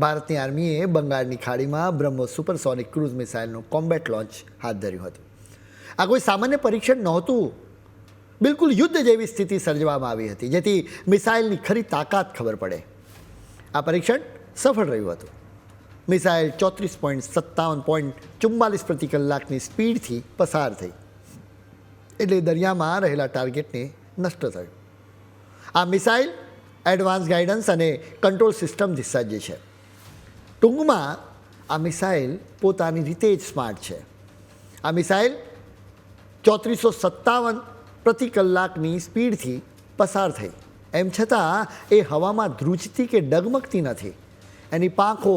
ભારતની આર્મીએ બંગાળની ખાડીમાં બ્રહ્મોસ સુપરસોનિક ક્રૂઝ મિસાઇલનું કોમ્બેટ લોન્ચ હાથ ધર્યું હતું. આ કોઈ સામાન્ય પરીક્ષણ નહોતું, બિલકુલ યુદ્ધ જેવી સ્થિતિ સર્જવામાં આવી હતી, જેથી મિસાઇલની ખરી તાકાત ખબર પડે. આ પરીક્ષણ સફળ રહ્યું હતું. મિસાઇલ 34.57.44 પ્રતિ કલાકની સ્પીડથી પસાર થઈ, એટલે દરિયામાં રહેલા ટાર્ગેટને નષ્ટ થયું. આ મિસાઇલ એડવાન્સ ગાઈડન્સ અને કંટ્રોલ સિસ્ટમથી સજ્જ છે. ટૂંકમાં આ મિસાઇલ પોતાની રીતે જ સ્માર્ટ છે. આ મિસાઇલ 3457 પ્રતિ કલાકની સ્પીડથી પસાર થઈ, એમ છતાં એ હવામાં ધ્રુજતી કે ડગમગતી નથી. એની પાંખો,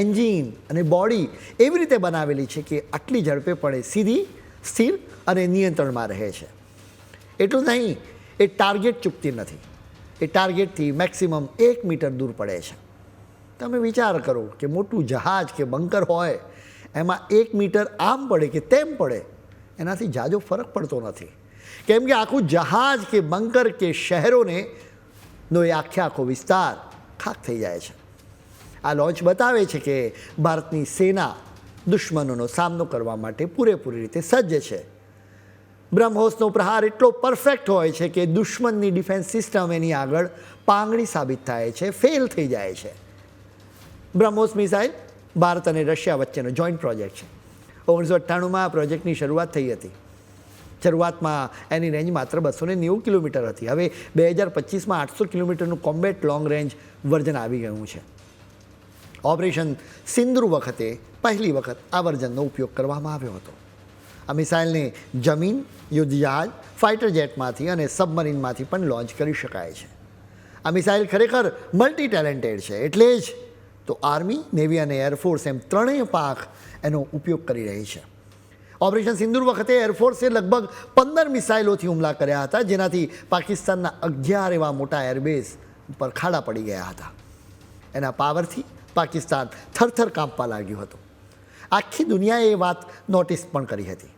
એન્જિન અને બોડી એવી રીતે બનાવેલી છે કે આટલી ઝડપે પડે સીધી, સ્થિર અને નિયંત્રણમાં રહે છે. એટલું નહીં, એ ટાર્ગેટ ચૂકતી નથી. એ ટાર્ગેટથી મેક્સિમમ 1 મીટર દૂર પડે છે. તમે વિચાર કરો કે મોટું જહાજ કે બંકર હોય, એમાં 1 મીટર આમ પડે કે તેમ પડે, એનાથી ઝાઝો ફરક પડતો નથી. કેમ કે આખું જહાજ કે બંકર કે શહેરોને નો એ આખો વિસ્તાર ખાક થઈ જાય છે. આ લોન્ચ બતાવે છે કે ભારતની સેના દુશ્મનોનો સામનો કરવા માટે પૂરેપૂરી રીતે સજ્જ છે. બ્રહ્મોસનો પ્રહાર એટલો પરફેક્ટ હોય છે કે દુશ્મનની ડિફેન્સ સિસ્ટમ એની આગળ પાંગળી સાબિત થાય છે, ફેલ થઈ જાય છે. બ્રહ્મોસ મિસાઇલ ભારત અને રશિયા વચ્ચેનો જોઈન્ટ પ્રોજેક્ટ છે. 1998માં આ પ્રોજેક્ટની શરૂઆત થઈ હતી. શરૂઆતમાં એની રેન્જ માત્ર 290 કિલોમીટર હતી. હવે 2025માં 800 કિલોમીટરનું કોમ્બેટ લોંગ રેન્જ વર્ઝન આવી ગયું છે. ઓપરેશન સિંદૂર વખતે પહેલી વખત આ વર્ઝનનો ઉપયોગ કરવામાં આવ્યો હતો. આ મિસાઇલને જમીન, યુદ્ધ જહાજ, ફાઇટર જેટમાંથી અને સબમરીનમાંથી પણ લોન્ચ કરી શકાય છે. આ મિસાઇલ ખરેખર મલ્ટી ટેલેન્ટેડ છે. એટલે જ તો આર્મી, નેવી અને એરફોર્સ એમ ત્રણેય પાંખ એનો ઉપયોગ કરી રહી છે. ઓપરેશન સિંદૂર વખતે એરફોર્સે લગભગ 15 મિસાઇલોથી હુમલા કર્યા હતા, જેનાથી પાકિસ્તાનના 11 એવા મોટા એરબેઝ પર ખાડા પડી ગયા હતા. એના પાવરથી પાકિસ્તાન થરથર કાંપવા લાગ્યું હતું. આખી દુનિયાએ એ વાત નોટિસ પણ કરી હતી.